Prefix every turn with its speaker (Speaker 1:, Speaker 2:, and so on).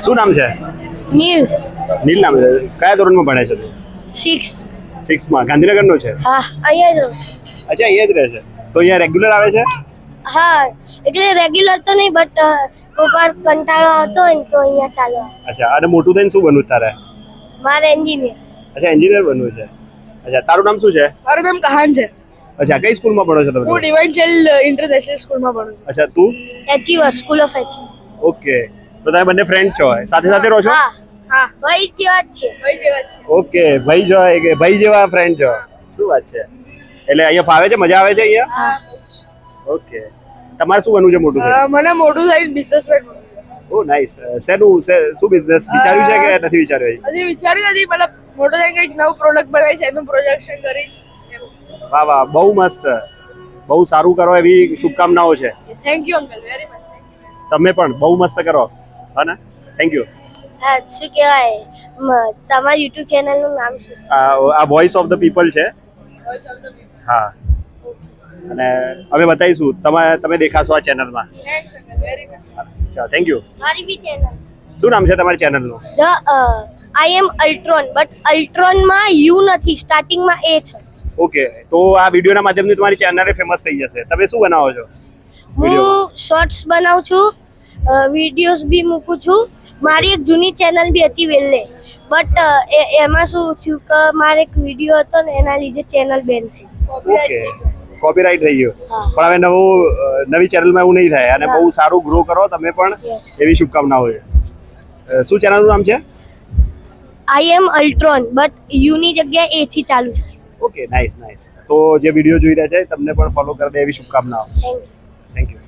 Speaker 1: શું નામ છે?
Speaker 2: નીલ
Speaker 1: નીલ નામ છે. કયા ધોરણમાં ભણે છે તું?
Speaker 2: 6
Speaker 1: 6માં. ગાંધીનગરનો છે?
Speaker 2: હા અહીંયા જ રહું છું.
Speaker 1: અચ્છા, અહીંયા જ રહે છે. તો અહીંયા રેગ્યુલર આવે છે?
Speaker 2: હા એટલે રેગ્યુલર તો નહીં બટ કોઈવાર કંટાળો આવતો હોય ને તો અહીંયા ચાલો.
Speaker 1: અચ્છા, અને મોટું થઈને શું બનવું તારે?
Speaker 2: મારે એન્જિનિયર.
Speaker 1: અચ્છા, એન્જિનિયર બનવું છે. અચ્છા, તારું નામ શું છે?
Speaker 3: મારું નામ કહાન છે.
Speaker 1: અચ્છા, કઈ સ્કૂલમાં ભણો છો
Speaker 3: હું
Speaker 1: તમે?
Speaker 3: ડિવાઇન ચાઇલ્ડ ઇન્ટરનેશનલ સ્કૂલમાં ભણું છું.
Speaker 1: અચ્છા, તું?
Speaker 2: Achiever school of achiever.
Speaker 1: Okay, તો તમે બંને ફ્રેન્ડ છો, સાથે સાથે રહો છો?
Speaker 2: હા
Speaker 3: હા
Speaker 2: ભાઈ જેવા જ છે.
Speaker 3: ભાઈ જેવા છે.
Speaker 1: ઓકે, ભાઈ જો કે ભાઈ જેવા ફ્રેન્ડ છો. શું વાત છે? એટલે અહીંયા ફાવે છે, મજા આવે છે અહીંયા?
Speaker 3: હા
Speaker 1: ઓકે, તમારે શું બનવું છે મોટું થઈને?
Speaker 3: મને મોટું થાય બિઝનેસમેન બનવું છે.
Speaker 1: Oh nice. શું બિઝનેસ વિચાર્યું છે કે નથી વિચાર્યું?
Speaker 3: હજી વિચાર્યું નથી મતલબ મોટો થાય કંઈક નવું પ્રોડક્ટ બનાવીશ એનું પ્રોડક્શન કરીશ.
Speaker 1: વાહ વાહ, બહુ મસ્ત, બહુ સારું કરો એવી શુભકામનાઓ છે.
Speaker 3: Thank you uncle very much thank you.
Speaker 1: તમે પણ બહુ મસ્ત કરો. હા ને? Thank you.
Speaker 2: હા શું કહેવાય તમારી યુટ્યુબ ચેનલનું નામ શું છે?
Speaker 1: આ વોઇસ ઓફ ધ પીપલ છે.
Speaker 3: Voice of the people.
Speaker 1: હા, અને અમે બતાવીશું, તમે દેખાશો આ ચેનલમાં.
Speaker 3: Thanks uncle very much.
Speaker 1: ચાલો, થેન્ક યુ.
Speaker 2: મારી બી ચેનલ
Speaker 1: શું નામ છે તમારી ચેનલનું?
Speaker 2: The I am Ultron but અલ્ટ્રોનમાં યુ નથી સ્ટાર્ટિંગમાં એ છે.
Speaker 1: ઓકે, તો આ વિડીયોના માધ્યમથી તમારી ચેનલ ફેમસ થઈ જશે. તમે શું બનાવો છો?
Speaker 2: હું શોર્ટ્સ બનાવું છું, વિડીયોઝ બી મૂકું છું. મારી એક જૂની ચેનલ બી હતી વેલ્લે બટ એમાં શું થયું કે મારે એક વિડીયો હતો ને એના લીધે ચેનલ બેન થઈ.
Speaker 1: ઓકે, કોપીરાઇટ થઈ ગયું.
Speaker 2: હા.
Speaker 1: પણ હવે નવી ચેનલમાં એવું નહીં થાય, અને
Speaker 2: હા.
Speaker 1: બહુ સારું ગ્રો કરો તમે પણ.
Speaker 2: Yes.
Speaker 1: એવી શુભકામનાઓ છે. શું ચેનલનું નામ છે?
Speaker 2: આઈ એમ અલ્ટ્રોન બટ યુની જગ્યાએ એ થી ચાલુ છે.
Speaker 1: Okay, nice nice. તો જે વિડીયો જોઈ રહ્યા છે તમને પણ ફોલો કરી દે એવી શુભકામનાઓ.
Speaker 2: Thank you.
Speaker 1: Thank you.